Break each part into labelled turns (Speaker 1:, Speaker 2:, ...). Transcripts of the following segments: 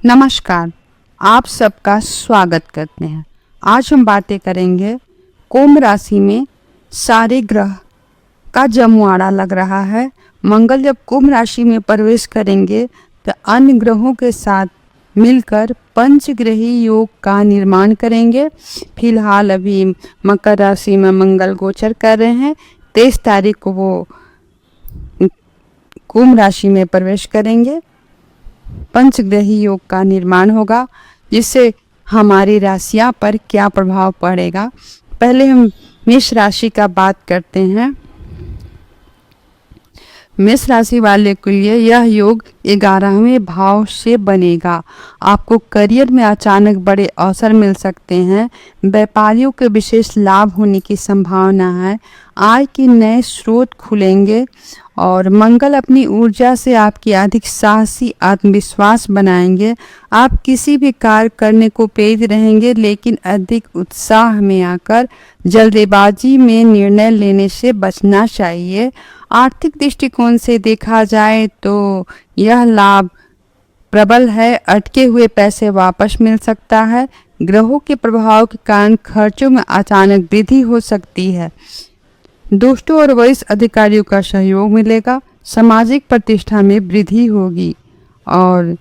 Speaker 1: नमस्कार। आप सबका स्वागत करते हैं। आज हम बातें करेंगे कुंभ राशि में सारे ग्रह का जमुआड़ा लग रहा है। मंगल जब कुंभ राशि में प्रवेश करेंगे तो अन्य ग्रहों के साथ मिलकर पंचग्रही योग का निर्माण करेंगे। फिलहाल अभी मकर राशि में मंगल गोचर कर रहे हैं। 23 तारीख को वो कुंभ राशि में प्रवेश करेंगे। पंचग्रही योग का निर्माण होगा, जिससे हमारी राशियां पर क्या प्रभाव पड़ेगा। पहले हम मेष राशि का बात करते हैं। मेष राशि वाले के लिए यह योग 11वें भाव से बनेगा। आपको करियर में अचानक बड़े अवसर मिल सकते हैं। व्यापारियों के विशेष लाभ होने की संभावना है। आय के नए स्रोत खुलेंगे और मंगल अपनी ऊर्जा से आपकी अधिक साहसी आत्मविश्वास बनाएंगे। आप किसी भी कार्य करने को प्रेरित रहेंगे, लेकिन अधिक उत्साह में आकर जल्दबाजी में निर्णय लेने से बचना चाहिए। आर्थिक दृष्टिकोण से देखा जाए तो यह लाभ प्रबल है। अटके हुए पैसे वापस मिल सकता है। ग्रहों के प्रभाव के कारण खर्चों में अचानक वृद्धि हो सकती है। दोस्तों और वरिष्ठ अधिकारियों का सहयोग मिलेगा। सामाजिक प्रतिष्ठा में वृद्धि होगी। और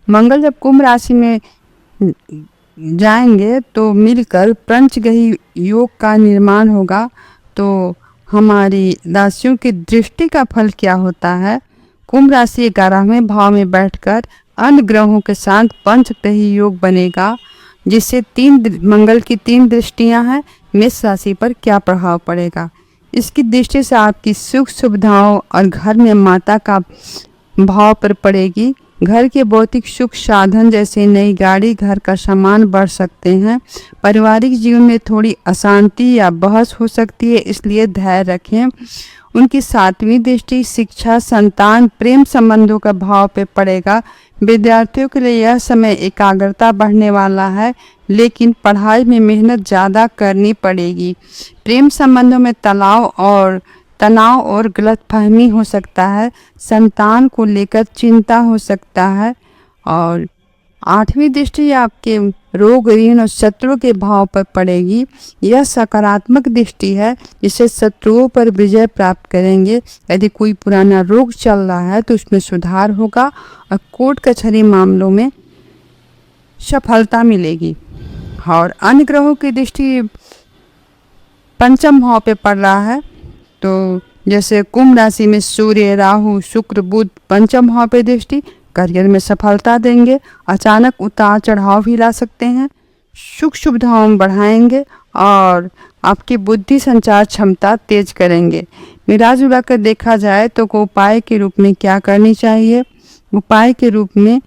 Speaker 1: मंगल जब कुंभ राशि में जाएंगे तो मिलकर पंचग्रही योग का निर्माण होगा। तो हमारी राशियों की दृष्टि का फल क्या होता है। कुंभ राशि 11वें भाव में बैठकर अन्य ग्रहों के साथ पंचग्रही योग बनेगा, जिससे मंगल की 3 दृष्टियां हैं। मेष राशि पर क्या प्रभाव पड़ेगा। इसकी दृष्टि से आपकी सुख सुविधाओं और घर में माता का भाव पर पड़ेगी। घर के भौतिक सुख साधन जैसे नई गाड़ी, घर का सामान बढ़ सकते हैं। पारिवारिक जीवन में थोड़ी अशांति या बहस हो सकती है, इसलिए धैर्य रखें। उनकी 7वीं दृष्टि शिक्षा, संतान, प्रेम संबंधों का भाव पे पड़ेगा। विद्यार्थियों के लिए यह समय एकाग्रता बढ़ने वाला है, लेकिन पढ़ाई में मेहनत ज़्यादा करनी पड़ेगी। प्रेम संबंधों में तनाव और गलतफहमी हो सकता है। संतान को लेकर चिंता हो सकता है। और 8वीं दृष्टि आपके रोग, ऋण और शत्रु के भाव पर पड़ेगी। यह सकारात्मक दृष्टि है, जिससे शत्रुओं पर विजय प्राप्त करेंगे। यदि कोई पुराना रोग चल रहा है तो उसमें सुधार होगा और कोर्ट कचहरी मामलों में सफलता मिलेगी। और अन्य ग्रहों की दृष्टि पंचम भाव पे पड़ रहा है। तो जैसे कुंभ राशि में सूर्य, राहु, शुक्र, बुध पंचम भाव पे दृष्टि करियर में सफलता देंगे। अचानक उतार चढ़ाव भी ला सकते हैं। सुख सुविधाओं बढ़ाएंगे और आपकी बुद्धि संचार क्षमता तेज करेंगे। मिला जुला कर देखा जाए तो उपाय के रूप में क्या करनी चाहिए। उपाय के रूप में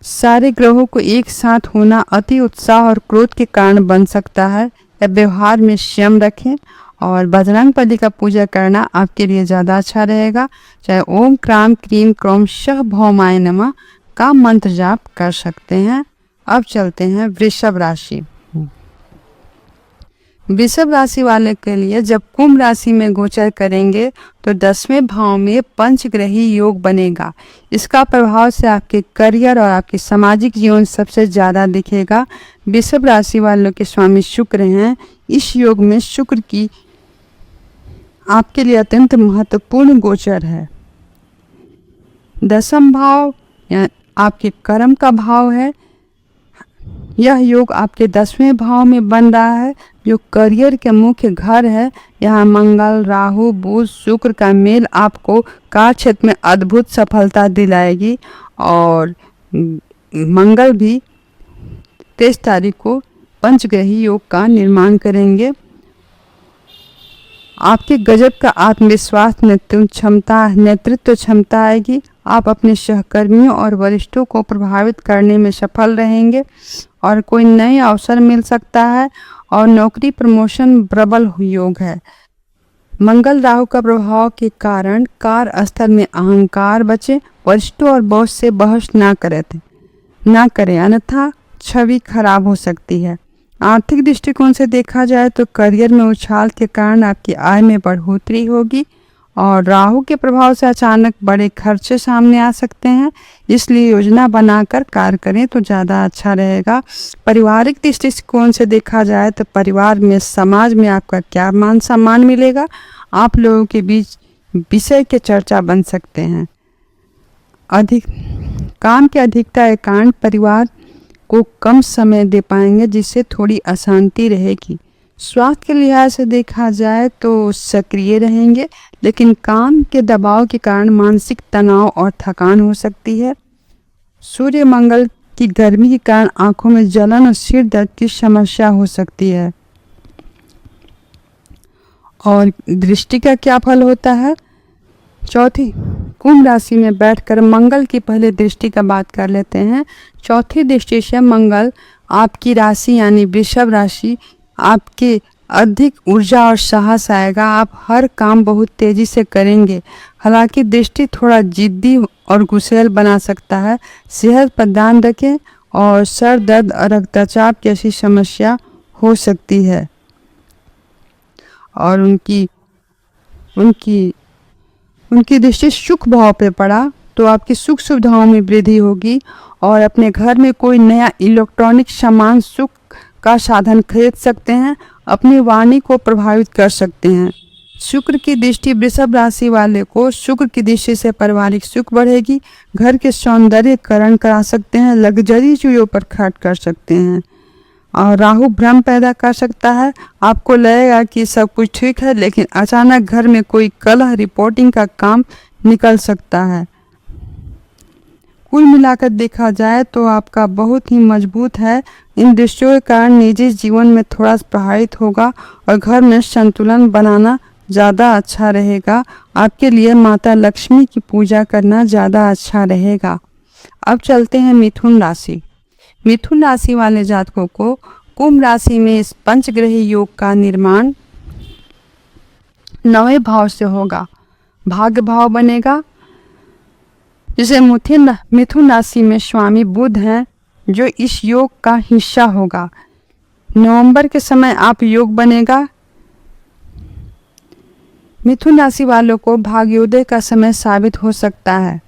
Speaker 1: सारे ग्रहों को एक साथ होना अति उत्साह और क्रोध के कारण बन सकता है। व्यवहार में संयम रखें और बजरंग बली का पूजा करना आपके लिए ज़्यादा अच्छा रहेगा। चाहे ओम क्राम क्रीम क्रौम शः भौमाय नमः का मंत्र जाप कर सकते हैं। अब चलते हैं वृषभ राशि। वृषभ राशि वाले के लिए जब कुंभ राशि में गोचर करेंगे तो 10वें भाव में पंचग्रही योग बनेगा। इसका प्रभाव से आपके करियर और आपके सामाजिक जीवन सबसे ज़्यादा दिखेगा। वृषभ राशि वालों के स्वामी शुक्र हैं। इस योग में शुक्र की आपके लिए अत्यंत महत्वपूर्ण गोचर है। 10वां भाव या आपके कर्म का भाव है। यह योग आपके 10वें भाव में बन रहा है, जो करियर के मुख्य घर है। यहाँ मंगल, राहु, बुध, शुक्र का मेल आपको कार्य क्षेत्र में अद्भुत सफलता दिलाएगी। और मंगल भी 23 तारीख को पंचग्रही योग का निर्माण करेंगे। आपके गजब का आत्मविश्वास, नेतृत्व क्षमता आएगी। आप अपने सहकर्मियों और वरिष्ठों को प्रभावित करने में सफल रहेंगे और कोई नए अवसर मिल सकता है और नौकरी प्रमोशन प्रबल योग है। मंगल राहु का प्रभाव के कारण कार्य स्थल में अहंकार बचे। वरिष्ठों और बॉस से बहस ना करें, अन्यथा छवि खराब हो सकती है। आर्थिक दृष्टिकोण से देखा जाए तो करियर में उछाल के कारण आपकी आय में बढ़ोतरी होगी और राहु के प्रभाव से अचानक बड़े खर्चे सामने आ सकते हैं, इसलिए योजना बनाकर कार्य करें तो ज़्यादा अच्छा रहेगा। पारिवारिक दृष्टिकोण से देखा जाए तो परिवार में, समाज में आपका क्या मान सम्मान मिलेगा, आप लोगों के बीच विषय के चर्चा बन सकते हैं। अधिक काम की अधिकता के कारण परिवार को कम समय दे पाएंगे, जिससे थोड़ी अशांति रहेगी। स्वास्थ्य के लिहाज से देखा जाए तो सक्रिय रहेंगे, लेकिन काम के दबाव के कारण मानसिक तनाव और थकान हो सकती है। सूर्य मंगल की गर्मी के कारण आंखों में जलन और सिर दर्द की समस्या हो सकती है। और दृष्टि का क्या फल होता है? चौथी, कुंभ राशि में बैठकर मंगल की पहले दृष्टि का बात कर लेते हैं। चौथी दृष्टि से मंगल आपकी राशि यानी वृषभ राशि, आपके अधिक ऊर्जा और साहस आएगा। आप हर काम बहुत तेजी से करेंगे। हालांकि दृष्टि थोड़ा जिद्दी और गुस्सैल बना सकता है। सेहत पर ध्यान रखें और सर दर्द और रक्तचाप जैसी समस्या हो सकती है। और उनकी दृष्टि सुख भाव पे पड़ा तो आपकी सुख सुविधाओं में वृद्धि होगी और अपने घर में कोई नया इलेक्ट्रॉनिक सामान सुख का साधन खरीद सकते हैं। अपनी वाणी को प्रभावित कर सकते हैं। शुक्र की दृष्टि वृषभ राशि वाले को, शुक्र की दृष्टि से पारिवारिक सुख बढ़ेगी। घर के सौंदर्यकरण करा सकते हैं, लग्जरी चीजों पर खर्च कर सकते हैं। और राहु भ्रम पैदा कर सकता है। आपको लगेगा कि सब कुछ ठीक है, लेकिन अचानक घर में कोई कलह रिपोर्टिंग का काम निकल सकता है। कुल मिलाकर देखा जाए तो आपका बहुत ही मजबूत है। इन दृष्टियों के कारण निजी जीवन में थोड़ा प्रभावित होगा और घर में संतुलन बनाना ज़्यादा अच्छा रहेगा। आपके लिए माता लक्ष्मी की पूजा करना ज़्यादा अच्छा रहेगा। अब चलते हैं मिथुन राशि। मिथुन राशि वाले जातकों को कुंभ राशि में इस पंचग्रही योग का निर्माण 9वें भाव से होगा। भाग्य भाव बनेगा, जिसे मिथुन राशि में स्वामी बुध हैं, जो इस योग का हिस्सा होगा। नवंबर के समय आप योग बनेगा। मिथुन राशि वालों को भाग्योदय का समय साबित हो सकता है।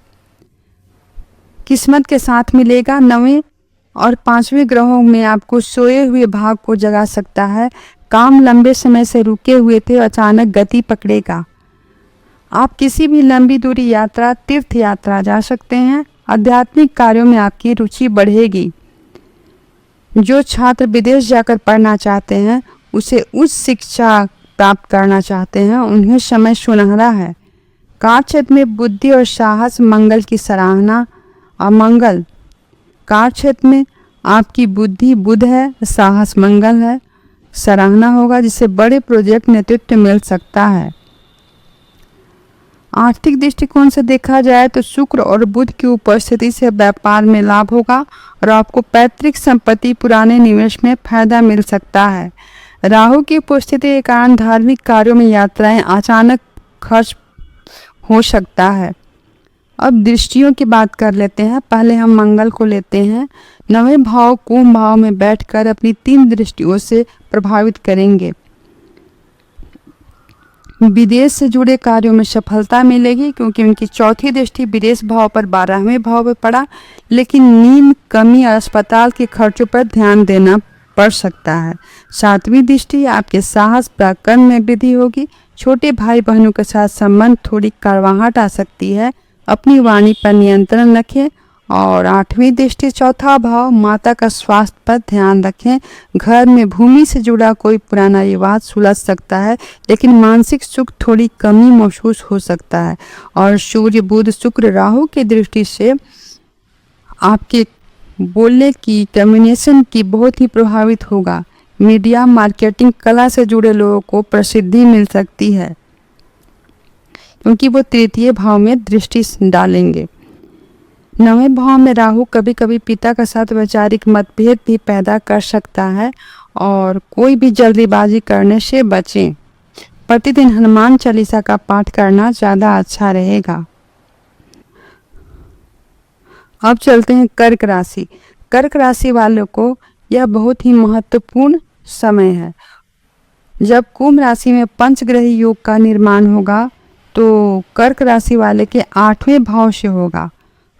Speaker 1: किस्मत के साथ मिलेगा। 9वें और 5वें ग्रहों में आपको सोए हुए भाग को जगा सकता है। काम लंबे समय से रुके हुए थे, अचानक गति पकड़ेगा। आप किसी भी लंबी दूरी यात्रा, तीर्थ यात्रा जा सकते हैं। आध्यात्मिक कार्यों में आपकी रुचि बढ़ेगी। जो छात्र विदेश जाकर पढ़ना चाहते हैं, उसे उच्च शिक्षा प्राप्त करना चाहते हैं, उन्हें समय सुनहरा है। कार्य क्षेत्र में बुद्धि और साहस मंगल की सराहना। और मंगल कार्य क्षेत्र में आपकी बुद्धि बुध है, साहस मंगल है, सराहना होगा, जिससे बड़े प्रोजेक्ट नेतृत्व मिल सकता है। आर्थिक दृष्टिकोण से देखा जाए तो शुक्र और बुध की उपस्थिति से व्यापार में लाभ होगा और आपको पैतृक संपत्ति, पुराने निवेश में फायदा मिल सकता है। राहु की उपस्थिति के कारण धार्मिक कार्यों में यात्राएं, अचानक खर्च हो सकता है। अब दृष्टियों की बात कर लेते हैं। पहले हम मंगल को लेते हैं। 9वें भाव कुंभ भाव में बैठकर अपनी 3 दृष्टियों से प्रभावित करेंगे। विदेश से जुड़े कार्यों में सफलता मिलेगी, क्योंकि उनकी चौथी दृष्टि विदेश भाव पर 12वें भाव पर पड़ा। लेकिन नींद कमी और अस्पताल के खर्चों पर ध्यान देना पड़ सकता है। 7वीं दृष्टि आपके साहस पराक्रम में वृद्धि होगी। छोटे भाई बहनों के साथ संबंध थोड़ी कड़वाहट आ सकती है। अपनी वाणी पर नियंत्रण रखें। और 8वीं दृष्टि चौथा भाव माता का स्वास्थ्य पर ध्यान रखें। घर में भूमि से जुड़ा कोई पुराना विवाद सुलझ सकता है, लेकिन मानसिक सुख थोड़ी कमी महसूस हो सकता है। और सूर्य बुध शुक्र राहु की दृष्टि से आपके बोलने की, कम्युनिकेशन की बहुत ही प्रभावित होगा। मीडिया, मार्केटिंग, कला से जुड़े लोगों को प्रसिद्धि मिल सकती है, क्योंकि वो 3य भाव में दृष्टि डालेंगे। 9वें भाव में राहु कभी कभी पिता के साथ वैचारिक मतभेद भी पैदा कर सकता है, और कोई भी जल्दीबाजी करने से बचें। प्रतिदिन हनुमान चालीसा का पाठ करना ज़्यादा अच्छा रहेगा। अब चलते हैं कर्क राशि। कर्क राशि वालों को यह बहुत ही महत्वपूर्ण समय है, जब कुंभ राशि में पंचग्रही योग का निर्माण होगा। तो कर्क राशि वाले के 8वें भाव से होगा।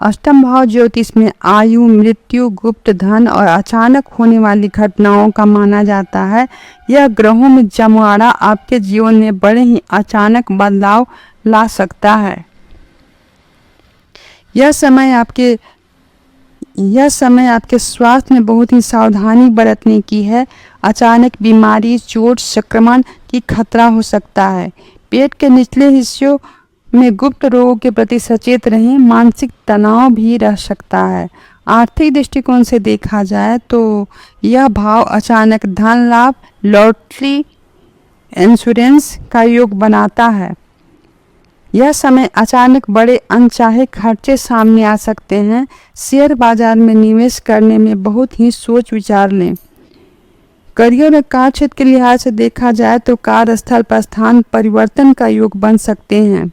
Speaker 1: अष्टम भाव ज्योतिष में आयु, मृत्यु, गुप्त धन और अचानक होने वाली घटनाओं का माना जाता है। यह ग्रहों में जमावड़ा आपके जीवन में बड़े ही अचानक बदलाव ला सकता है। यह समय आपके स्वास्थ्य में बहुत ही सावधानी बरतने की है। अचानक बीमारी, चोट, संक्रमण की खतरा हो सकता है। पेट के निचले हिस्सों में गुप्त रोगों के प्रति सचेत रहें। मानसिक तनाव भी रह सकता है। आर्थिक दृष्टिकोण से देखा जाए तो यह भाव अचानक धन लाभ, लॉटरी, इंश्योरेंस का योग बनाता है। यह समय अचानक बड़े अनचाहे खर्चे सामने आ सकते हैं। शेयर बाजार में निवेश करने में बहुत ही सोच विचार लें। करियर और कार्य क्षेत्र के लिहाज से देखा जाए तो कार्यस्थल पर स्थान परिवर्तन का योग बन सकते हैं।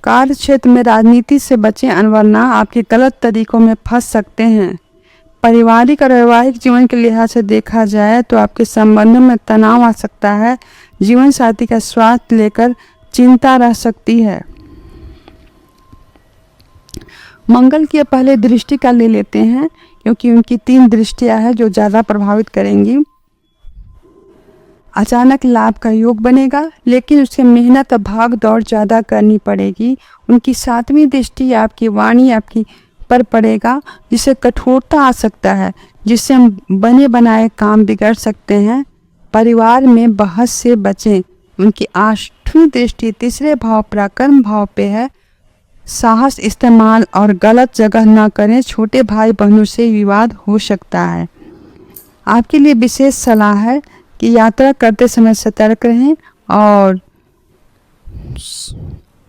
Speaker 1: कार्य क्षेत्र में राजनीति से बचें, वरना आपके गलत तरीकों में फंस सकते हैं। पारिवारिक और वैवाहिक जीवन के लिहाज से देखा जाए तो आपके संबंधों में तनाव आ सकता है। जीवन साथी का स्वास्थ्य लेकर चिंता रह सकती है। मंगल की पहले दृष्टि का ले लेते हैं, क्योंकि उनकी 3 दृष्टियां हैं जो ज़्यादा प्रभावित करेंगी। अचानक लाभ का योग बनेगा, लेकिन उससे मेहनत और भाग दौड़ ज़्यादा करनी पड़ेगी। उनकी 7वीं दृष्टि आपकी वाणी आपकी पर पड़ेगा, जिससे कठोरता आ सकता है, जिससे हम बने बनाए काम बिगड़ सकते हैं। परिवार में बहस से बचें। उनकी 8वीं दृष्टि तीसरे भाव पराक्रम भाव पे है। साहस इस्तेमाल और गलत जगह न करें। छोटे भाई बहनों से विवाद हो सकता है। आपके लिए विशेष सलाह है कि यात्रा करते समय सतर्क रहें और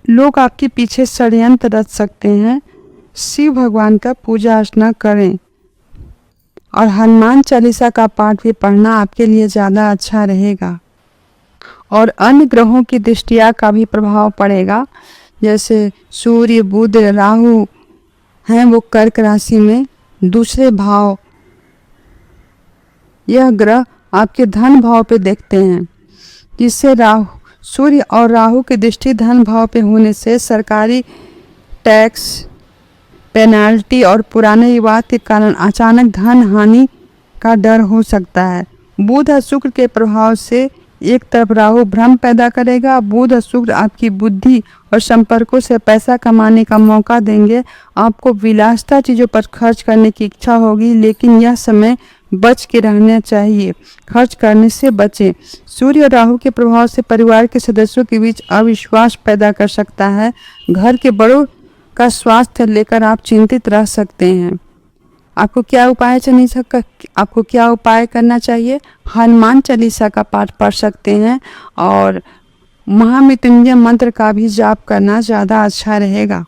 Speaker 1: लोग आपके पीछे षड्यंत्र रच सकते हैं। शिव भगवान का पूजा अर्चना करें और हनुमान चालीसा का पाठ भी पढ़ना आपके लिए ज़्यादा अच्छा रहेगा। और अन्य ग्रहों की दृष्टिया का भी प्रभाव पड़ेगा, जैसे सूर्य, बुध, राहु हैं वो कर्क राशि में दूसरे भाव। यह ग्रह आपके धन भाव पे देखते हैं, जिससे सूर्य और राहु की दृष्टि धन भाव पे होने से सरकारी टैक्स, पेनाल्टी और पुराने विवाद के कारण अचानक धन हानि का डर हो सकता है। बुध और शुक्र के प्रभाव से एक तरफ राहु भ्रम पैदा करेगा। बुध और शुक्र आपकी बुद्धि और संपर्कों से पैसा कमाने का मौका देंगे। आपको विलासिता चीज़ों पर खर्च करने की इच्छा होगी, लेकिन यह समय बच के रहना चाहिए। खर्च करने से बचें। सूर्य और राहु के प्रभाव से परिवार के सदस्यों के बीच अविश्वास पैदा कर सकता है। घर के बड़ों का स्वास्थ्य लेकर आप चिंतित रह सकते हैं। आपको क्या उपाय करना चाहिए? हनुमान चालीसा का पाठ पढ़ सकते हैं और महामृत्युंजय मंत्र का भी जाप करना ज़्यादा अच्छा रहेगा।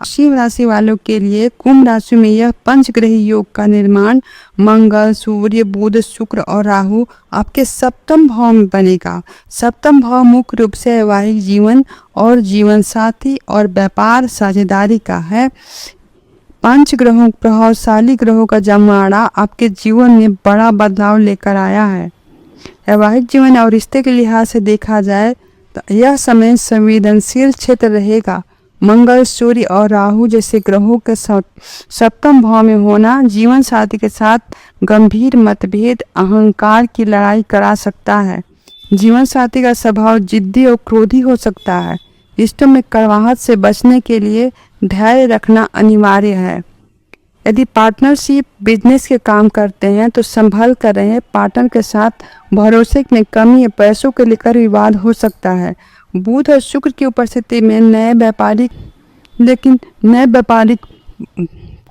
Speaker 1: शिव राशि वालों के लिए कुंभ राशि में यह पंचग्रही योग का निर्माण मंगल, सूर्य, बुध, शुक्र और राहु आपके 7वें भाव में बनेगा। 7वां भाव मुख्य रूप से वैवाहिक जीवन और जीवन साथी और व्यापार साझेदारी का है। 5 ग्रहों प्रभावशाली ग्रहों का जमावड़ा आपके जीवन में बड़ा बदलाव लेकर आया है। वैवाहिक जीवन और रिश्ते के लिहाज से देखा जाए तो यह समय संवेदनशील क्षेत्र रहेगा। मंगल, सूर्य और राहु जैसे ग्रहों के 7वें भाव में होना जीवन साथी के साथ गंभीर मतभेद, अहंकार की लड़ाई करा सकता है। जीवन साथी का स्वभाव जिद्दी और क्रोधी हो सकता है। रिश्तों में कड़वाहट से बचने के लिए धैर्य रखना अनिवार्य है। यदि पार्टनरशिप बिजनेस के काम करते हैं तो संभल कर रहें। पार्टनर के साथ भरोसे में कमी या पैसों को लेकर विवाद हो सकता है। बुध और शुक्र की उपस्थिति में नए व्यापारिक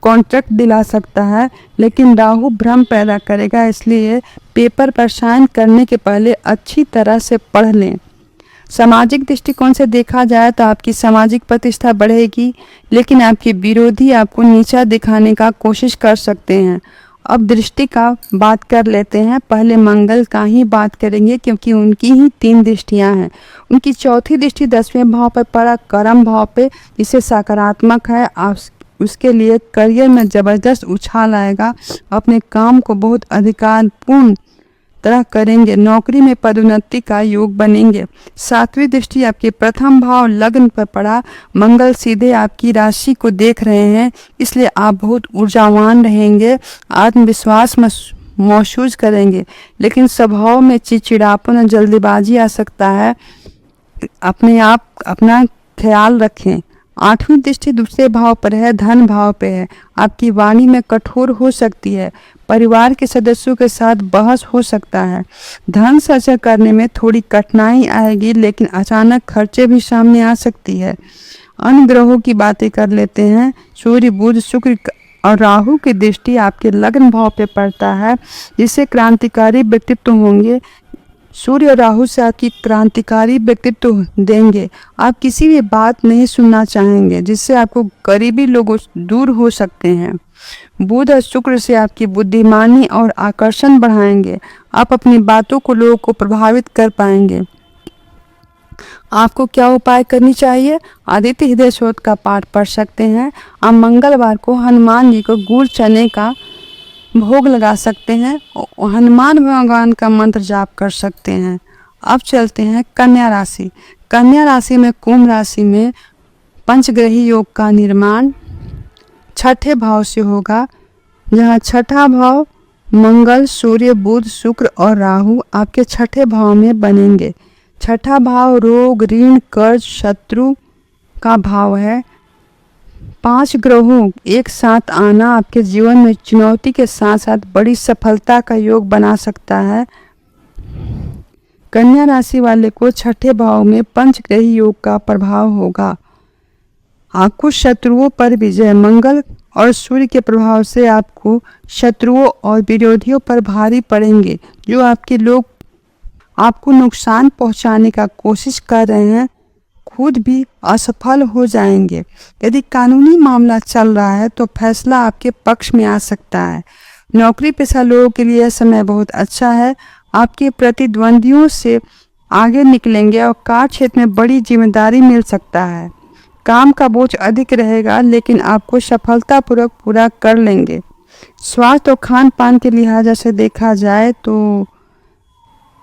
Speaker 1: कॉन्ट्रैक्ट दिला सकता है, लेकिन राहु भ्रम पैदा करेगा, इसलिए पेपर पर साइन करने के पहले अच्छी तरह से पढ़ लें। सामाजिक दृष्टिकोण से देखा जाए तो आपकी सामाजिक प्रतिष्ठा बढ़ेगी, लेकिन आपके विरोधी आपको नीचा दिखाने का कोशिश कर सकते हैं। अब दृष्टि का बात कर लेते हैं। पहले मंगल का ही बात करेंगे, क्योंकि उनकी ही 3 दृष्टियां हैं। उनकी 4थी दृष्टि 10वें भाव पर पड़ा, कर्म भाव पे, जिसे सकारात्मक है। आप उसके लिए करियर में ज़बरदस्त उछाल आएगा। अपने काम को बहुत अधिकारपूर्ण तरह करेंगे। नौकरी में पदोन्नति का योग बनेंगे। सातवीं दृष्टि आपके प्रथम भाव लग्न पर पड़ा। मंगल सीधे आपकी राशि को देख रहे हैं, इसलिए आप बहुत ऊर्जावान रहेंगे, आत्मविश्वास महसूस करेंगे, लेकिन स्वभाव में चिड़चिड़ापन और जल्दबाजी आ सकता है। अपना ख्याल रखें। आठवीं दृष्टि दूसरे भाव पर है, धन भाव पे है। आपकी वाणी में कठोर हो सकती है। परिवार के सदस्यों के साथ बहस हो सकता है। धन संचय करने में थोड़ी कठिनाई आएगी, लेकिन अचानक खर्चे भी सामने आ सकती है। अन्य ग्रहों की बातें कर लेते हैं। सूर्य, बुध, शुक्र और राहु की दृष्टि आपके लग्न भाव पे पड़ता है, जिससे क्रांतिकारी व्यक्तित्व होंगे। सूर्य और राहु से आपकी क्रांतिकारी व्यक्तित्व देंगे। आप किसी भी बात नहीं सुनना चाहेंगे, जिससे आपको करीबी लोगों दूर हो सकते हैं। बुध और शुक्र से आपकी बुद्धिमानी और आकर्षण बढ़ाएंगे। आप अपनी बातों को लोगों को प्रभावित कर पाएंगे। आपको क्या उपाय करनी चाहिए? आदित्य हृदय शोध का पाठ पढ़ सकते हैं। आप मंगलवार को हनुमान जी को गुड़ चने का भोग लगा सकते हैं। हनुमान भगवान का मंत्र जाप कर सकते हैं। अब चलते हैं कन्या राशि। कन्या राशि में कुंभ राशि में पंचग्रही योग का निर्माण छठे भाव से होगा, जहाँ छठा भाव मंगल, सूर्य, बुध, शुक्र और राहु आपके छठे भाव में बनेंगे। छठा भाव रोग, ऋण, कर्ज, शत्रु का भाव है। 5 ग्रहों एक साथ आना आपके जीवन में चुनौती के साथ साथ बड़ी सफलता का योग बना सकता है। कन्या राशि वाले को छठे भाव में पंचग्रही योग का प्रभाव होगा। आपको शत्रुओं पर विजय, मंगल और सूर्य के प्रभाव से आपको शत्रुओं और विरोधियों पर भारी पड़ेंगे। जो आपके लोग आपको नुकसान पहुंचाने का कोशिश कर रहे हैं, खुद भी असफल हो जाएंगे। यदि कानूनी मामला चल रहा है तो फैसला आपके पक्ष में आ सकता है। नौकरी पेशा लोगों के लिए यह समय बहुत अच्छा है। आपके प्रतिद्वंदियों से आगे निकलेंगे और कार्य क्षेत्र में बड़ी जिम्मेदारी मिल सकता है। काम का बोझ अधिक रहेगा, लेकिन आपको सफलतापूर्वक पूरा कर लेंगे। स्वास्थ्य और खान पान के लिहाज से देखा जाए तो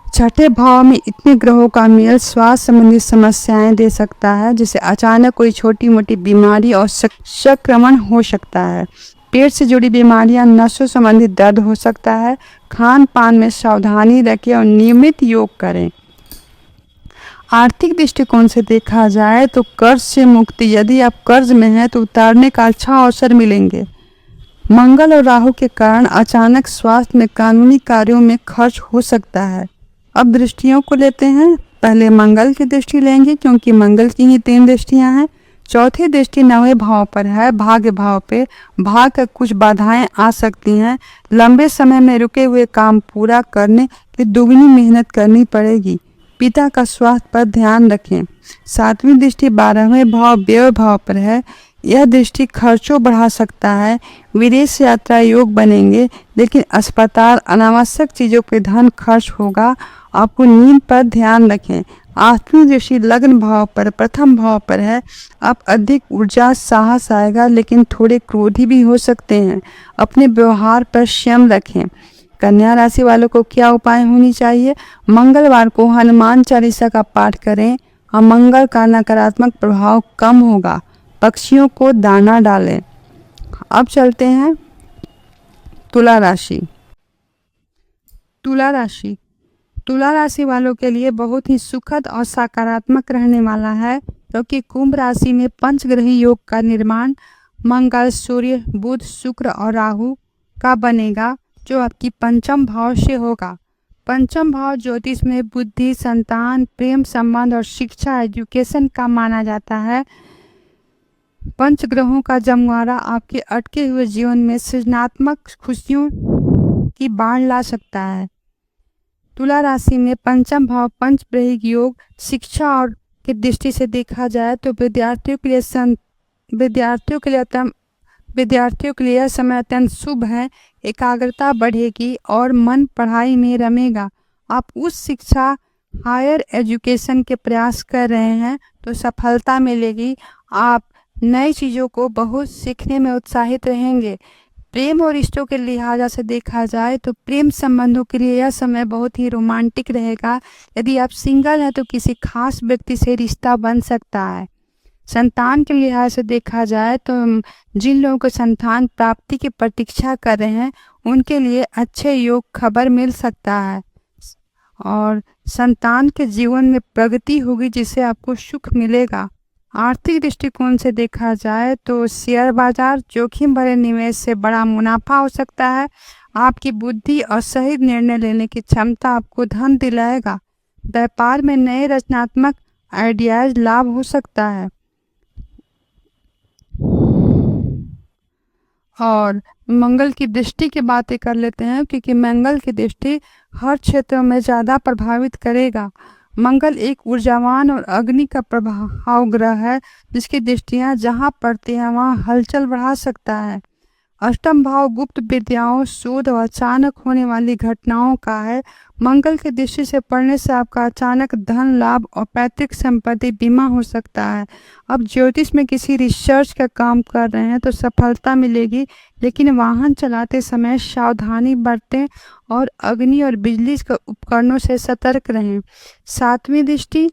Speaker 1: छठे भाव में इतने ग्रहों का मेल स्वास्थ्य संबंधी समस्याएं दे सकता है, जिसे अचानक कोई छोटी मोटी बीमारी और संक्रमण हो सकता है। पेट से जुड़ी बीमारियां, नसों संबंधी दर्द हो सकता है। खान पान में सावधानी रखें और नियमित योग करें। आर्थिक दृष्टिकोण से देखा जाए तो कर्ज से मुक्ति, यदि आप कर्ज में हैं तो उतारने का अच्छा अवसर मिलेंगे। मंगल और राहु के कारण अचानक स्वास्थ्य में कानूनी कार्यों में खर्च हो सकता है। अब दृष्टियों को लेते हैं। पहले मंगल की दृष्टि लेंगे, क्योंकि मंगल की ही 3 दृष्टियां हैं। चौथी दृष्टि 9वें भाव पर है, भाग्य भाव पे। भाग्य का कुछ बाधाएं आ सकती हैं। लंबे समय में रुके हुए काम पूरा करने के लिए दुगनी मेहनत करनी पड़ेगी। पिता का स्वास्थ्य पर ध्यान रखें। 7वीं दृष्टि 12वें भाव व्यय भाव पर है। यह दृष्टि खर्चों बढ़ा सकता है। विदेश यात्रा योग बनेंगे, लेकिन अस्पताल, अनावश्यक चीज़ों पर धन खर्च होगा। आपको नींद पर ध्यान रखें। 8वीं दृष्टि लग्न भाव पर प्रथम भाव पर है। आप अधिक ऊर्जा, साहस आएगा, लेकिन थोड़े क्रोधी भी हो सकते हैं। अपने व्यवहार पर संयम रखें। कन्या राशि वालों को क्या उपाय होनी चाहिए? मंगलवार को हनुमान चालीसा का पाठ करें और मंगल का नकारात्मक प्रभाव कम होगा। पक्षियों को दाना डालें। अब चलते हैं तुला राशि। तुला राशि तुला राशि वालों के लिए बहुत ही सुखद और सकारात्मक रहने वाला है, क्योंकि कुंभ राशि में पंचग्रही योग का निर्माण मंगल, सूर्य, बुध, शुक्र और राहु का बनेगा, जो आपकी पंचम भाव से होगा। पंचम भाव ज्योतिष में बुद्धि, संतान, प्रेम संबंध और शिक्षा, एजुकेशन का माना जाता है। पंचग्रहों का जमवाड़ा आपके अटके हुए जीवन में सृजनात्मक खुशियों की बाढ़ ला सकता है। तुला राशि में पंचम भाव पंचग्रही योग शिक्षा और की दृष्टि से देखा जाए तो विद्यार्थियों के लिए यह समय अत्यंत शुभ है। एकाग्रता बढ़ेगी और मन पढ़ाई में रमेगा। आप उस शिक्षा, हायर एजुकेशन के प्रयास कर रहे हैं तो सफलता मिलेगी। आप नई चीज़ों को बहुत सीखने में उत्साहित रहेंगे। प्रेम और रिश्तों के लिहाजा से देखा जाए तो प्रेम संबंधों के लिए यह समय बहुत ही रोमांटिक रहेगा। यदि आप सिंगल हैं तो किसी खास व्यक्ति से रिश्ता बन सकता है। संतान के लिहाज से देखा जाए तो जिन लोगों को संतान प्राप्ति की प्रतीक्षा कर रहे हैं उनके लिए अच्छे योग खबर मिल सकता है और संतान के जीवन में प्रगति होगी जिससे आपको सुख मिलेगा। आर्थिक दृष्टिकोण से देखा जाए तो शेयर बाजार जोखिम भरे निवेश से बड़ा मुनाफा हो सकता है। आपकी बुद्धि और सही निर्णय लेने की क्षमता आपको धन दिलाएगा। व्यापार में नए रचनात्मक आइडियाज लाभ हो सकता है और मंगल की दृष्टि की बातें कर लेते हैं क्योंकि मंगल की दृष्टि हर क्षेत्र में ज़्यादा प्रभावित करेगा। मंगल एक ऊर्जावान और अग्नि का प्रभाव ग्रह है जिसकी दृष्टियां जहां पड़ती हैं वहां हलचल बढ़ा सकता है। अष्टम भाव गुप्त विद्याओं शोध और अचानक होने वाली घटनाओं का है। मंगल की दृष्टि से पढ़ने से आपका अचानक धन लाभ और पैतृक संपत्ति बीमा हो सकता है। अब ज्योतिष में किसी रिसर्च का काम कर रहे हैं तो सफलता मिलेगी, लेकिन वाहन चलाते समय सावधानी बरतें और अग्नि और बिजली के उपकरणों से सतर्क रहें। सातवीं दृष्टि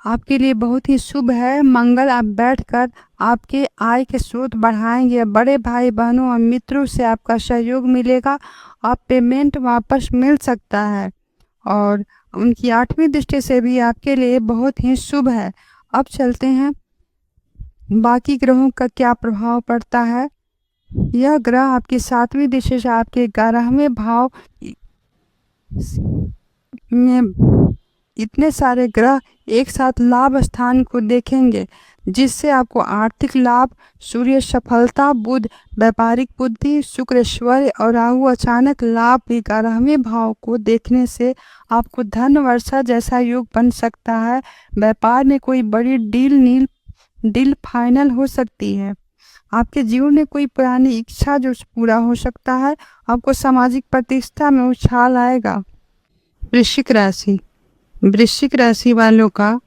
Speaker 1: आपके लिए बहुत ही शुभ है। मंगल आप बैठकर आपके आय के स्रोत बढ़ाएंगे। बड़े भाई बहनों और मित्रों से आपका सहयोग मिलेगा। आप पेमेंट वापस मिल सकता है और उनकी आठवीं दृष्टि से भी आपके लिए बहुत ही शुभ है। अब चलते हैं बाकी ग्रहों का क्या प्रभाव पड़ता है। यह ग्रह आपकी सातवीं दृष्टि से आपके 11वें भाव में इतने सारे ग्रह एक साथ लाभ स्थान को देखेंगे जिससे आपको आर्थिक लाभ, सूर्य सफलता, बुध व्यापारिक बुद्धि, शुक्र ऐश्वर्य और राहु अचानक लाभ भी 11वें भाव को देखने से आपको धन वर्षा जैसा योग बन सकता है। व्यापार में कोई बड़ी डील फाइनल हो सकती है। आपके जीवन में कोई पुरानी इच्छा जो पूरा हो सकता है। आपको सामाजिक प्रतिष्ठा में उछाल आएगा। वृश्चिक राशि, वृश्चिक राशि वालों का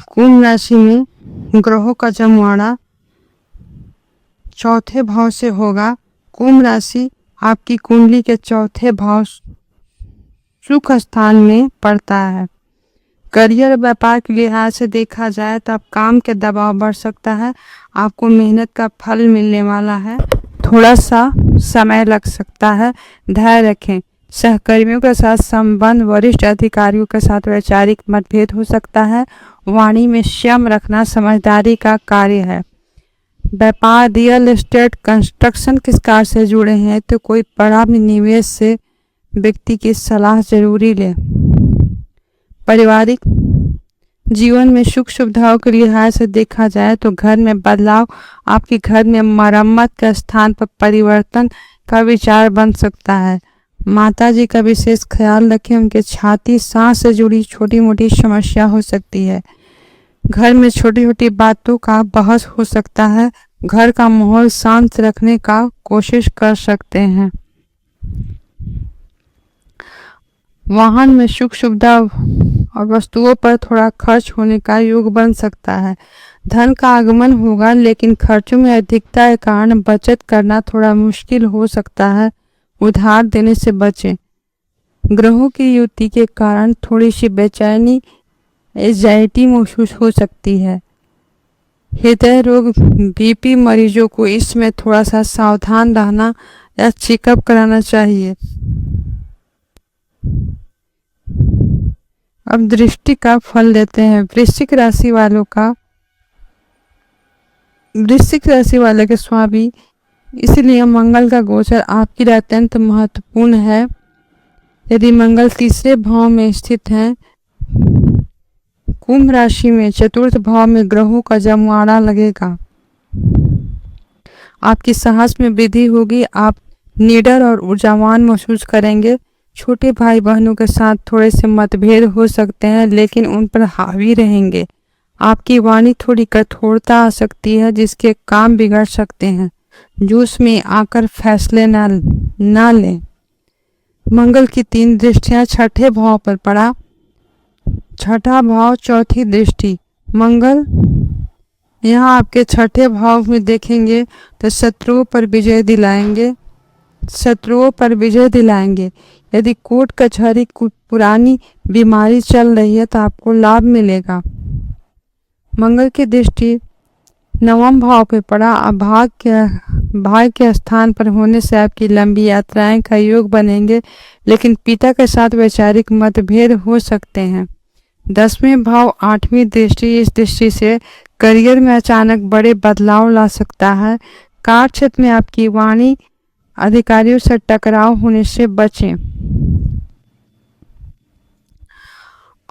Speaker 1: कुंभ राशि में ग्रहों का जमवाड़ा चौथे भाव से होगा। कुंभ राशि आपकी कुंडली के चौथे भाव सुख स्थान में पड़ता है। करियर व्यापार के लिहाज से देखा जाए तो आप काम के दबाव बढ़ सकता है। आपको मेहनत का फल मिलने वाला है। थोड़ा सा समय लग सकता है, धैर्य रखें। सहकर्मियों के साथ संबंध, वरिष्ठ अधिकारियों के साथ वैचारिक मतभेद हो सकता है। वाणी में संयम रखना समझदारी का कार्य है। व्यापार, रियल एस्टेट, कंस्ट्रक्शन किस कार्य से जुड़े हैं तो कोई बड़ा निवेश से व्यक्ति की सलाह जरूरी ले। पारिवारिक जीवन में सुख सुविधाओं के लिहाज से देखा जाए तो घर में बदलाव, आपके घर में मरम्मत के स्थान पर परिवर्तन का विचार बन सकता है। माता जी का विशेष ख्याल रखें। उनके छाती सांस से जुड़ी छोटी मोटी समस्या हो सकती है। घर में छोटी छोटी बातों का बहस हो सकता है। घर का माहौल शांत रखने का कोशिश कर सकते हैं। वाहन में सुख सुविधा और वस्तुओं पर थोड़ा खर्च होने का योग बन सकता है। धन का आगमन होगा लेकिन खर्चों में अधिकता के कारण बचत करना थोड़ा मुश्किल हो सकता है। उधार देने से बचें। ग्रहों की युति के कारण थोड़ी सी बेचैनी, एंजाइटी महसूस हो सकती है। हृदय रोग, बीपी मरीजों को इसमें थोड़ा सा सावधान रहना या चेकअप कराना चाहिए। अब दृष्टि का फल लेते हैं वृश्चिक राशि वालों का। वृश्चिक राशि वाले के स्वामी, इसलिए मंगल का गोचर आपके लिए अत्यंत महत्वपूर्ण है। यदि मंगल तीसरे भाव में स्थित है, कुंभ राशि में चतुर्थ भाव में ग्रहों का जमवाड़ा लगेगा। आपकी साहस में वृद्धि होगी। आप निडर और ऊर्जावान महसूस करेंगे। छोटे भाई बहनों के साथ थोड़े से मतभेद हो सकते हैं लेकिन उन पर हावी रहेंगे। आपकी वाणी थोड़ी कठोरता आ सकती है जिसके काम बिगड़ सकते हैं। जोश में आकर फैसले ना लें। मंगल की 3 दृष्टियां छठे भाव पर पड़ा। छठा भाव चौथी दृष्टि। मंगल यहाँ आपके छठे भाव में देखेंगे तो शत्रुओं पर विजय दिलाएंगे, शत्रुओं पर विजय दिलाएंगे। यदि कोर्ट कचहरी पुरानी बीमारी चल रही है तो आपको लाभ मिलेगा। मंगल की दृष्टि नवम भाव पे पड़ा। अब भाग के स्थान पर होने से आपकी लंबी यात्राएं का योग बनेंगे, लेकिन पिता के साथ वैचारिक मतभेद हो सकते हैं। 10वें भाव 8वीं दृष्टि, इस दृष्टि से करियर में अचानक बड़े बदलाव ला सकता है। कार्य क्षेत्र में आपकी वाणी अधिकारियों से टकराव होने से बचें।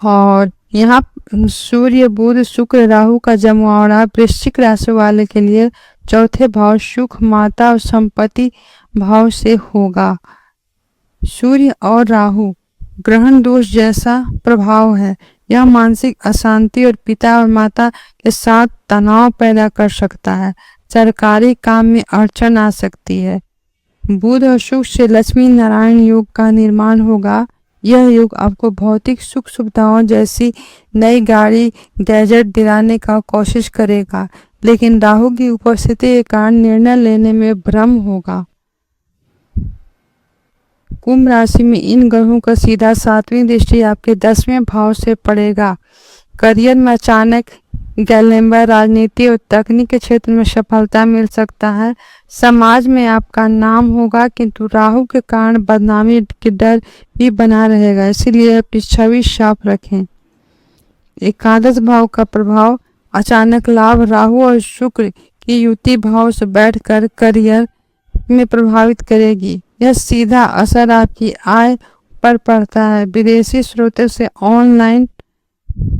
Speaker 1: और यहाँ सूर्य बुध शुक्र राहु का जमावड़ा वृश्चिक राशि वाले के लिए चौथे भाव सुख माता और संपत्ति भाव से होगा। सूर्य और राहु ग्रहण दोष जैसा प्रभाव है। यह मानसिक अशांति और पिता और माता के साथ तनाव पैदा कर सकता है। सरकारी काम में अड़चन आ सकती है। बुध और शुक्र से लक्ष्मी नारायण योग का निर्माण होगा। यह योग आपको भौतिक सुख सुविधाओं जैसी नई गाड़ी गैजेट दिलाने का कोशिश करेगा, लेकिन राहु की उपस्थिति के कारण निर्णय लेने में भ्रम होगा। कुंभ राशि में इन ग्रहों का सीधा 7वीं दृष्टि आपके 10वें भाव से पड़ेगा। करियर में अचानक गैलेंबर राजनीति और तकनीक के क्षेत्र में सफलता मिल सकता है। समाज में आपका नाम होगा, किंतु राहु के कारण बदनामी के डर भी बना रहेगा, इसीलिए अपनी छवि साफ रखें। एकादश भाव का प्रभाव अचानक लाभ राहु और शुक्र की युति भाव से बैठकर करियर में प्रभावित करेगी। यह सीधा असर आपकी आय पर पड़ता है। विदेशी स्रोतों से ऑनलाइन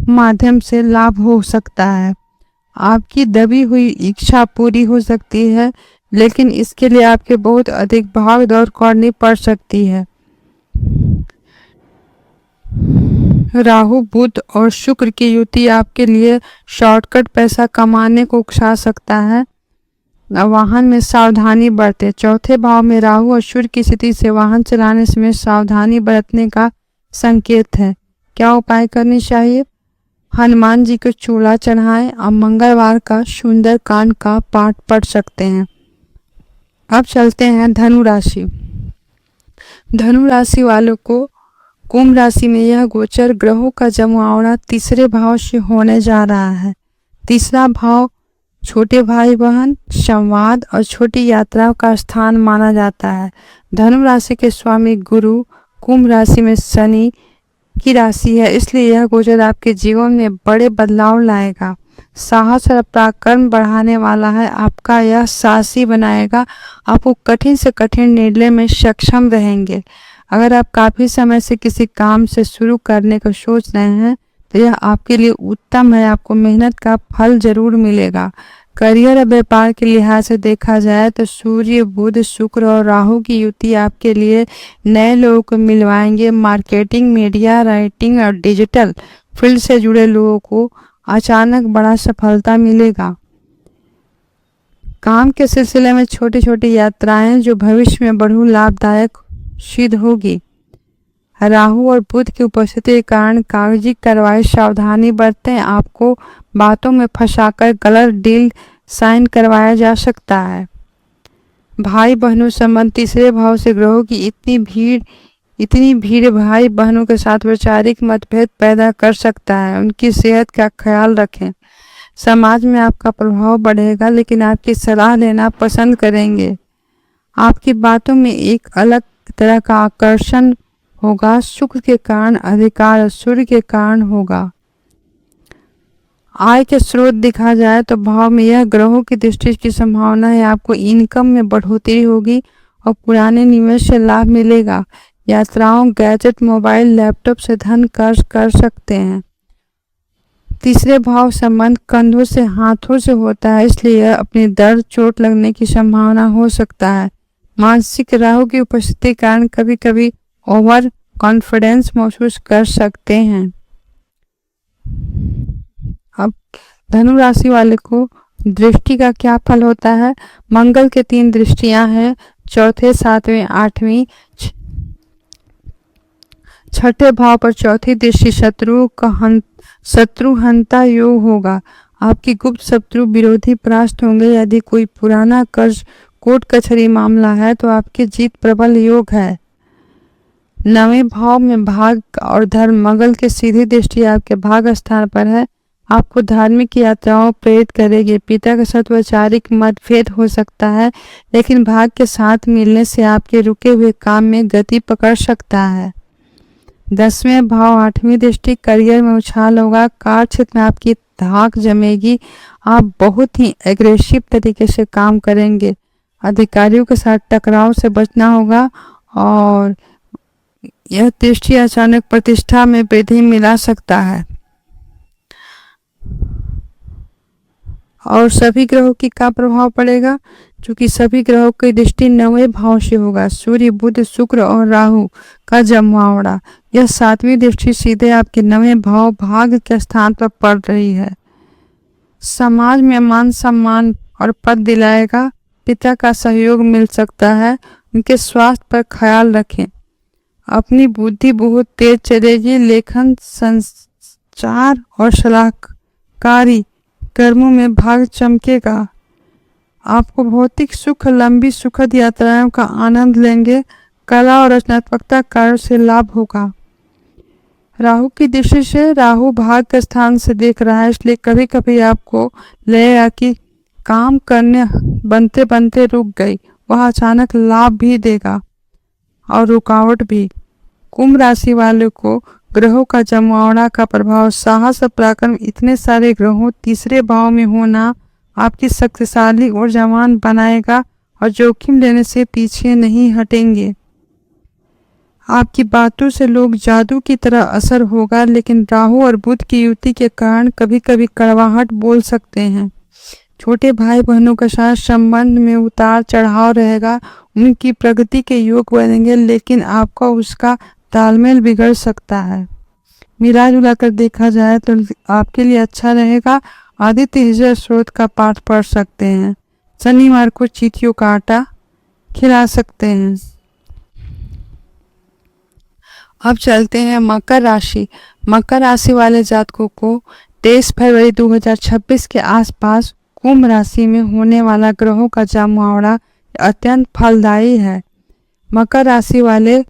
Speaker 1: माध्यम से लाभ हो सकता है। आपकी दबी हुई इच्छा पूरी हो सकती है, लेकिन इसके लिए आपके बहुत अधिक भाग दौड़ करनी पड़ सकती है। राहु बुध और शुक्र की युति आपके लिए शॉर्टकट पैसा कमाने को उकसा सकता है। वाहन में सावधानी बरतें। चौथे भाव में राहु और सूर्य की स्थिति से वाहन चलाने में सावधानी बरतने का संकेत है। क्या उपाय करनी चाहिए? हनुमान जी को चूड़ा चढ़ाएं और मंगलवार का सुंदर कांड का पाठ पढ़ सकते हैं। अब चलते हैं धनु राशि। धनु राशि वालों को कुंभ राशि में यह गोचर ग्रहों का जमावड़ा तीसरे भाव से होने जा रहा है। तीसरा भाव छोटे भाई बहन, संवाद और छोटी यात्राओं का स्थान माना जाता है। धनु राशि के स्वामी गुरु कुंभ राशि में शनि की राशि है, इसलिए यह गोचर आपके जीवन में बड़े बदलाव लाएगा। साहस और पराक्रम बढ़ाने वाला है। आपका यह साहसी बनाएगा। आपको कठिन से कठिन निर्णय में सक्षम रहेंगे। अगर आप काफी समय से किसी काम से शुरू करने को सोच रहे हैं तो यह आपके लिए उत्तम है। आपको मेहनत का फल जरूर मिलेगा। करियर और व्यापार के लिहाज से देखा जाए तो सूर्य बुध शुक्र और राहु की युति आपके लिए नए लोगों को मिलवाएंगे। मार्केटिंग, मीडिया, राइटिंग और डिजिटल फील्ड से जुड़े लोगों को अचानक बड़ा सफलता मिलेगा। काम के सिलसिले में छोटी छोटी यात्राएं जो भविष्य में बढ़ू लाभदायक सिद्ध होगी। राहु और बुध की उपस्थिति के कारण कागजी कार्रवाई सावधानी बरतें। आपको बातों में फंसाकर गलत डील साइन करवाया जा सकता है। भाई बहनों संबंध तीसरे भाव से ग्रहों की इतनी भीड़ भाई बहनों के साथ वैचारिक मतभेद पैदा कर सकता है। उनकी सेहत का ख्याल रखें। समाज में आपका प्रभाव बढ़ेगा, लेकिन आपकी सलाह लेना पसंद करेंगे। आपकी बातों में एक अलग तरह का आकर्षण होगा। शुक्र के कारण अधिकार और सूर्य के कारण होगा। आय के स्रोत देखा जाए तो भाव में यह ग्रहों की दृष्टि की संभावना है। आपको इनकम में बढ़ोतरी होगी और पुराने निवेश से लाभ मिलेगा। यात्राओं, गैजेट, मोबाइल, लैपटॉप से धन खर्च कर सकते हैं। तीसरे भाव संबंध कंधों से हाथों से होता है, इसलिए अपनी दर्द चोट लगने की संभावना हो सकता है। मानसिक राहु की उपस्थिति के कारण कभी कभी ओवर कॉन्फिडेंस महसूस कर सकते हैं। अब धनु राशि वाले को दृष्टि का क्या फल होता है? मंगल के 3 दृष्टियां हैं, चौथे, 7वें, 8वीं। छठे भाव पर चौथी दृष्टि शत्रु हंता योग होगा। आपके गुप्त शत्रु विरोधी परास्त होंगे। यदि कोई पुराना कर्ज कोर्ट कचहरी मामला है तो आपकी जीत प्रबल योग है। 9वें भाव में भाग और धर्म, मंगल की सीधी दृष्टि आपके भाग स्थान पर है। आपको धार्मिक यात्राओं प्रेरित करेगी। पिता के साथ वैचारिक मतभेद हो सकता है, लेकिन भाग के साथ मिलने से आपके रुके हुए काम में गति पकड़ सकता है। 10वें भाव 8वीं दृष्टि, करियर में उछाल होगा। कार्य क्षेत्र में आपकी धाक जमेगी। आप बहुत ही एग्रेसिव तरीके से काम करेंगे। अधिकारियों के साथ टकराव से बचना होगा और यह दृष्टि अचानक प्रतिष्ठा में वृद्धि मिला सकता है। और सभी ग्रहों की क्या प्रभाव पड़ेगा? क्योंकि सभी ग्रहों की दृष्टि 9वें भाव से होगा। सूर्य, बुध, शुक्र और राहु का जमावड़ा, यह 7वीं दृष्टि सीधे आपके 9वें भाव भाग के स्थान पर पड़ रही है। समाज में मान सम्मान और पद दिलाएगा। पिता का सहयोग मिल सकता है। उनके स्वास्थ्य पर ख्याल रखें। अपनी बुद्धि बहुत तेज चलेगी। लेखन, संचार और सलाहकारी कर्मों में भाग चमकेगा। आपको भौतिक सुख, लंबी सुखद यात्राओं का आनंद लेंगे। कला और रचनात्मकता कार्यों से लाभ होगा। राहु की दृष्टि से राहु भाग के स्थान से देख रहा है, इसलिए कभी कभी आपको लगेगा कि काम करने बनते बनते रुक गई। वह अचानक लाभ भी देगा और रुकावट भी। कुंभ राशि वालों को ग्रहों का जमावड़ा का प्रभाव, साहस और पराक्रम, इतने सारे ग्रहों तीसरे भाव में होना आपकी शक्तिशाली ऊर्जावान बनाएगा और जोखिम लेने से पीछे नहीं हटेंगे। आपकी बातों से लोग जादू की तरह असर होगा, लेकिन राहु और बुध की युति के कारण कभी कभी कड़वाहट बोल सकते हैं। छोटे भाई बहनों के साथ संबंध में उतार चढ़ाव रहेगा। उनकी प्रगति के योग बनेंगे, लेकिन आपका उसका तालमेल बिगड़ सकता है। मिला जुला कर देखा जाए तो आपके लिए अच्छा रहेगा। आदित्य हृदय स्रोत का पाठ पढ़ सकते हैं। शनिवार को चींटियों का आटा खिला सकते हैं। अब चलते हैं मकर राशि। मकर राशि वाले जातकों को 23 फरवरी 2026 के आसपास कुंभ राशि में होने वाला ग्रहों का जमावड़ा अत्यंत फलदायी है। मकर राशि वाले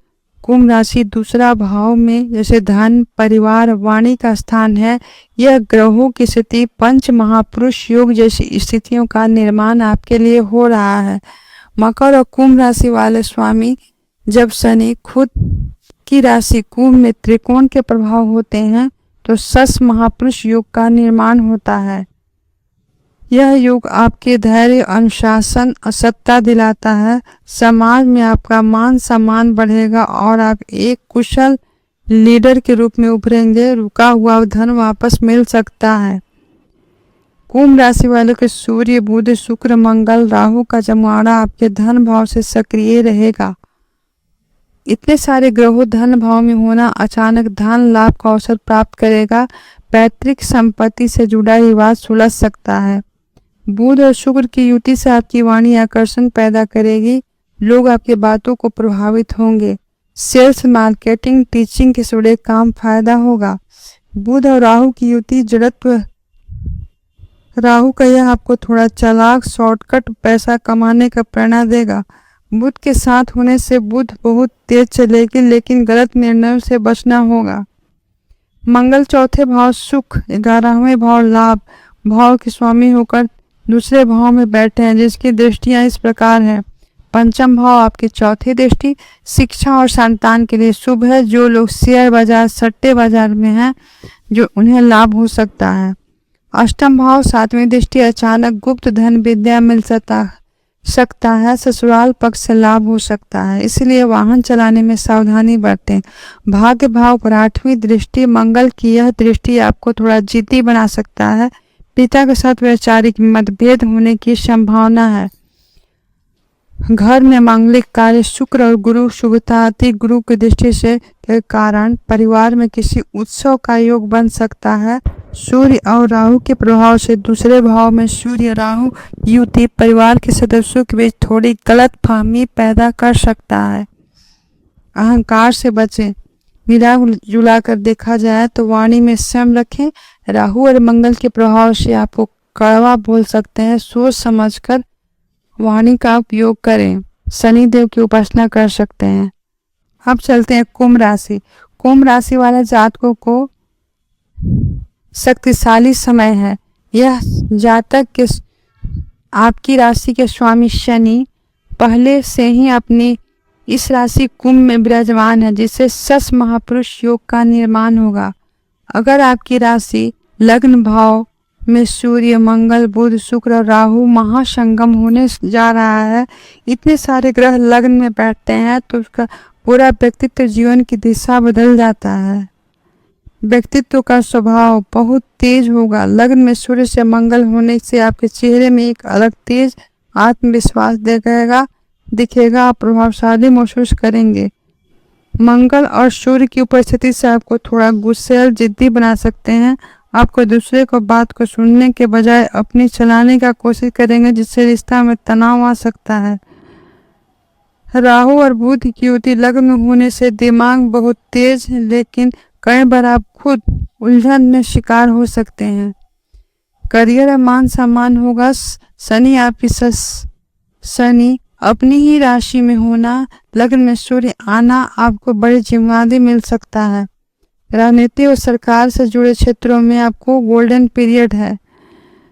Speaker 1: कुंभ राशि दूसरा भाव में जैसे धन, परिवार, वाणी का स्थान है। यह ग्रहों की स्थिति पंच महापुरुष योग जैसी स्थितियों का निर्माण आपके लिए हो रहा है। मकर और कुंभ राशि वाले स्वामी, जब शनि खुद की राशि कुंभ में त्रिकोण के प्रभाव होते हैं तो सस महापुरुष योग का निर्माण होता है। यह योग आपके धैर्य, अनुशासन और सत्ता दिलाता है। समाज में आपका मान सम्मान बढ़ेगा और आप एक कुशल लीडर के रूप में उभरेंगे। रुका हुआ धन वापस मिल सकता है। कुंभ राशि वालों के सूर्य, बुध, शुक्र, मंगल, राहु का जमावड़ा आपके धन भाव से सक्रिय रहेगा। इतने सारे ग्रहों धन भाव में होना अचानक धन लाभ का अवसर प्राप्त करेगा। पैतृक संपत्ति से जुड़ा विवाद सुलझ सकता है। बुध और शुक्र की युति से आपकी वाणी आकर्षण पैदा करेगी। लोग आपकी बातों को प्रभावित होंगे। सेल्स, मार्केटिंग, टीचिंग के जुड़े काम फायदा होगा। बुध और राहु की युति जड़त्व, राहु का यह आपको थोड़ा चालाक, शॉर्टकट पैसा कमाने का प्रेरणा देगा। बुध के साथ होने से बुध बहुत तेज चलेगी, लेकिन गलत निर्णयों से बचना होगा। मंगल चौथे भाव सुख, 11वें भाव लाभ भाव के स्वामी होकर दूसरे भाव में बैठे हैं, जिसकी दृष्टियां इस प्रकार है। पंचम भाव आपकी चौथी दृष्टि शिक्षा और संतान के लिए शुभ है। जो लोग शेयर बाजार, सट्टे बाजार में हैं, जो उन्हें लाभ हो सकता है। अष्टम भाव 7वीं दृष्टि अचानक गुप्त धन विद्या मिल सकता है। ससुराल पक्ष से लाभ हो सकता है, इसलिए वाहन चलाने में सावधानी बरतें। भाग्य भाव पर 8वीं दृष्टि मंगल की यह दृष्टि आपको थोड़ा जिद्दी बना सकता है। पिता के साथ वैचारिक मतभेद होने की संभावना है। घर में मांगलिक कार्य, शुक्र और गुरु शुभता आती। गुरु की दृष्टि से के कारण परिवार में किसी उत्सव का योग बन सकता है। सूर्य और राहु के प्रभाव से दूसरे भाव में सूर्य राहु युति परिवार के सदस्यों के बीच थोड़ी गलतफहमी पैदा कर सकता है। अहंकार से बचें। मिला जुला कर देखा जाए तो वाणी में संयम रखें। राहु और मंगल के प्रभाव से आपको कड़वा बोल सकते हैं। सोच समझकर वाणी का उपयोग करें। शनि देव की उपासना कर सकते हैं। अब चलते हैं कुंभ राशि। कुंभ राशि वाले जातकों को शक्तिशाली समय है। यह जातक के आपकी राशि के स्वामी शनि पहले से ही अपनी इस राशि कुंभ में विराजमान है, जिससे सस महापुरुष योग का निर्माण होगा। अगर आपकी राशि लग्न भाव में सूर्य, मंगल, बुध, शुक्र और राहु महासंगम होने जा रहा है, इतने सारे ग्रह लग्न में बैठते हैं तो उसका पूरा व्यक्तित्व, जीवन की दिशा बदल जाता है। व्यक्तित्व का स्वभाव बहुत तेज होगा। लग्न में सूर्य से मंगल होने से आपके चेहरे में एक अलग तेज आत्मविश्वास दिखेगा। आप प्रभावशाली महसूस करेंगे। मंगल और सूर्य की उपस्थिति से आपको थोड़ा गुस्से और जिद्दी बना सकते हैं। आपको दूसरे को बात को सुनने के बजाय अपनी चलाने का कोशिश करेंगे, जिससे रिश्ता में तनाव आ सकता है। राहु और बुध की युति लग्न में होने से दिमाग बहुत तेज है, लेकिन कई बार आप खुद उलझन में शिकार हो सकते हैं। करियर और मान सम्मान होगा। शनि अपनी ही राशि में होना, लग्न में सूर्य आना आपको बड़ी जिम्मेदारी मिल सकता है। राजनीति और सरकार से जुड़े क्षेत्रों में आपको गोल्डन पीरियड है।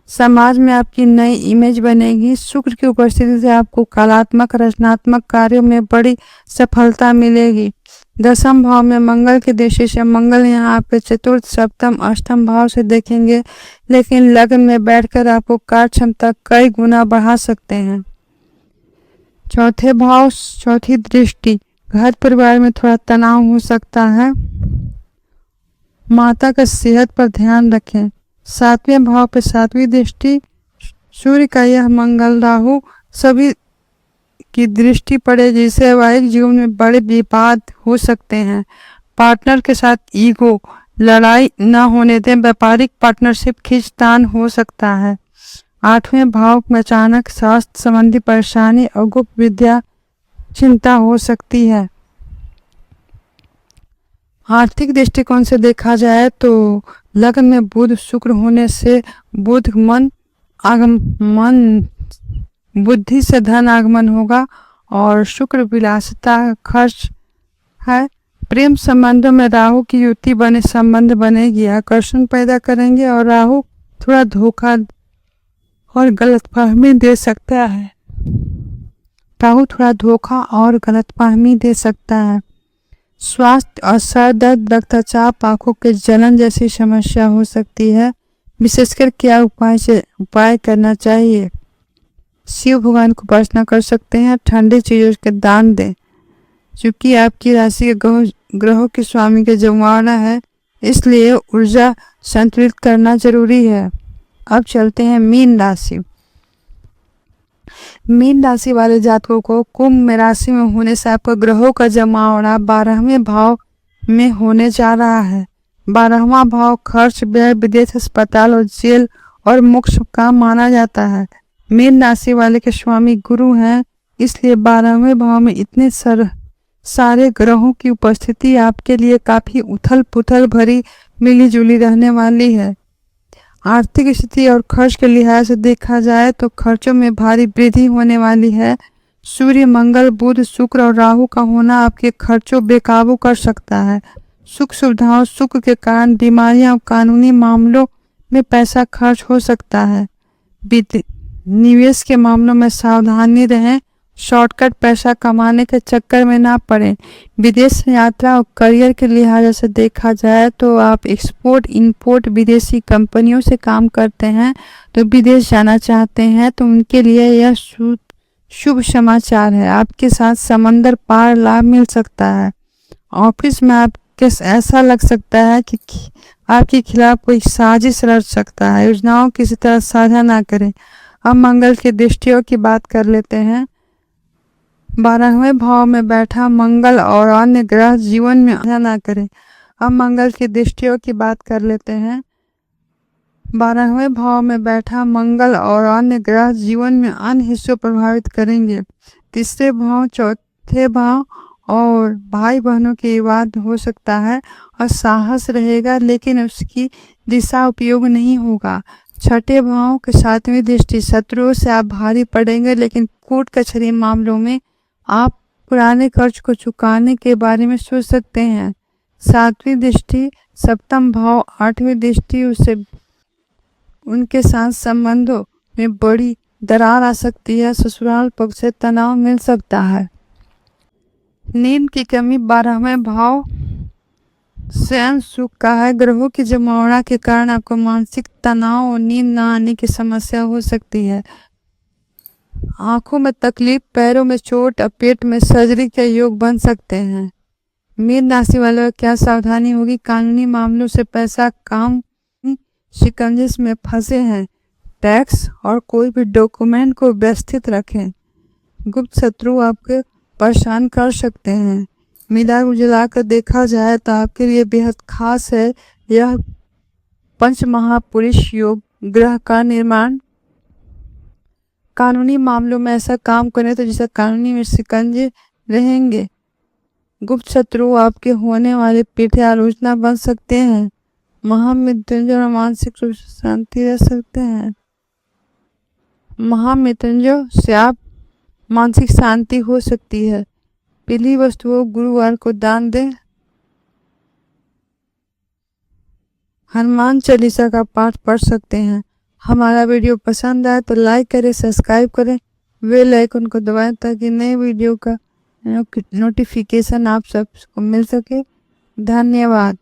Speaker 1: समाज में आपकी नई इमेज बनेगी। शुक्र की उपस्थिति से आपको कलात्मक रचनात्मक कार्यों में बड़ी सफलता मिलेगी। दसम भाव में मंगल की दृष्टि से मंगल यहाँ आपके चतुर्थ, सप्तम, अष्टम भाव से देखेंगे, लेकिन लग्न में बैठकर आपको कार्य क्षमता कई गुना बढ़ा सकते हैं। चौथे भाव, चौथी दृष्टि, घर परिवार में थोड़ा तनाव हो सकता है। माता का सेहत पर ध्यान रखें। सातवें भाव पे सातवीं दृष्टि, सूर्य का यह मंगल राहु सभी की दृष्टि पड़े, जिससे वैवाहिक जीवन में बड़े विवाद हो सकते हैं। पार्टनर के साथ ईगो लड़ाई न होने दें। व्यापारिक पार्टनरशिप खींचतान हो सकता है। आठवें भाव में अचानक स्वास्थ्य संबंधी परेशानी और गुप्त विद्या चिंता हो सकती है। आर्थिक दृष्टिकोण से देखा जाए तो लग्न में बुध शुक्र होने से बुद्धि से धन आगमन होगा और शुक्र विलासिता खर्च है। प्रेम संबंधों में राहु की युति संबंध बनेगी, आकर्षण पैदा करेंगे और राहु थोड़ा धोखा और गलतफहमी दे सकता है। स्वास्थ्य और सर दर्द, रक्तचाप, आंखों के जलन जैसी समस्या हो सकती है। विशेषकर क्या उपाय करना चाहिए? शिव भगवान को उपासना कर सकते हैं। ठंडी चीजों के दान दें। चूंकि आपकी राशि के ग्रहों के स्वामी के जमाना है, इसलिए ऊर्जा संतुलित करना जरूरी है। अब चलते हैं मीन राशि। मीन राशि वाले जातकों को कुंभ में राशि में होने से आपका ग्रहों का जमावड़ा 12वें भाव में होने जा रहा है। 12वां भाव खर्च, व्यय, विदेश, अस्पताल और जेल और मोक्ष का माना जाता है। मीन राशि वाले के स्वामी गुरु हैं, इसलिए 12वें भाव में इतने सारे ग्रहों की उपस्थिति आपके लिए काफी उथल पुथल भरी मिली जुली रहने वाली है। आर्थिक स्थिति और खर्च के लिहाज से देखा जाए तो खर्चों में भारी वृद्धि होने वाली है। सूर्य, मंगल, बुध, शुक्र और राहु का होना आपके खर्चों बेकाबू कर सकता है। सुख सुविधाओं, सुख के कारण बीमारियां और कानूनी मामलों में पैसा खर्च हो सकता है। निवेश के मामलों में सावधानी रहें। शॉर्टकट पैसा कमाने के चक्कर में ना पड़ें। विदेश यात्रा और करियर के लिहाज से देखा जाए तो आप एक्सपोर्ट इंपोर्ट विदेशी कंपनियों से काम करते हैं तो विदेश जाना चाहते हैं तो उनके लिए यह शुभ समाचार है। आपके साथ समंदर पार लाभ मिल सकता है। ऑफिस में आपके ऐसा लग सकता है कि आपके खिलाफ कोई साजिश रच सकता है। योजनाओं किसी तरह साझा ना करें। अब मंगल की दृष्टियों की बात कर लेते हैं। 12वें भाव में बैठा मंगल और अन्य ग्रह जीवन में ना करें। अब मंगल की दृष्टियों की बात कर लेते हैं। 12वें भाव में बैठा मंगल और अन्य ग्रह जीवन में अन्य हिस्सों प्रभावित करेंगे। तीसरे भाव, चौथे भाव और भाई बहनों की विवाद हो सकता है और साहस रहेगा, लेकिन उसकी दिशा उपयोग नहीं होगा। छठे भाव के 7वीं दृष्टि, शत्रुओं से आप भारी पड़ेंगे, लेकिन कोर्ट कचहरी मामलों में आप पुराने कर्ज को चुकाने के बारे में सोच सकते हैं। 7वीं दृष्टि, सप्तम भाव, 8वीं दृष्टि, उससे उनके साथ संबंधों में बड़ी दरार आ सकती है। ससुराल पक्ष से तनाव मिल सकता है। नींद की कमी 12वें भाव शयन सुख का है। ग्रहों की जमावड़ा के कारण आपको मानसिक तनाव और नींद न आने की समस्या हो सकती है। आंखों में तकलीफ, पैरों में चोट और पेट में सर्जरी के योग बन सकते हैं। मीन राशि वालों क्या सावधानी होगी? कानूनी मामलों से पैसा, काम, शिकंजिश में फंसे हैं, टैक्स और कोई भी डॉक्यूमेंट को व्यवस्थित रखें। गुप्त शत्रु आपके परेशान कर सकते हैं। मिला जुला कर देखा जाए तो आपके लिए बेहद खास है यह पंच महापुरुष योग। ग्रह का निर्माण कानूनी मामलों में ऐसा काम करें तो जिससे कानूनी में शिकंजे रहेंगे। गुप्त शत्रु आपके होने वाले पीठे आलोचना बन सकते हैं। महामृत्युंजय और मानसिक रूप से शांति रह सकते हैं। महामृत्युंजय से आप मानसिक शांति हो सकती है। पीली वस्तुओं गुरुवार को दान दें। हनुमान चालीसा का पाठ पढ़ सकते हैं। हमारा वीडियो पसंद आए तो लाइक करें, सब्सक्राइब करें, बेल आइकन को दबाएं ताकि नए वीडियो का नोटिफिकेशन आप सबको मिल सके। धन्यवाद।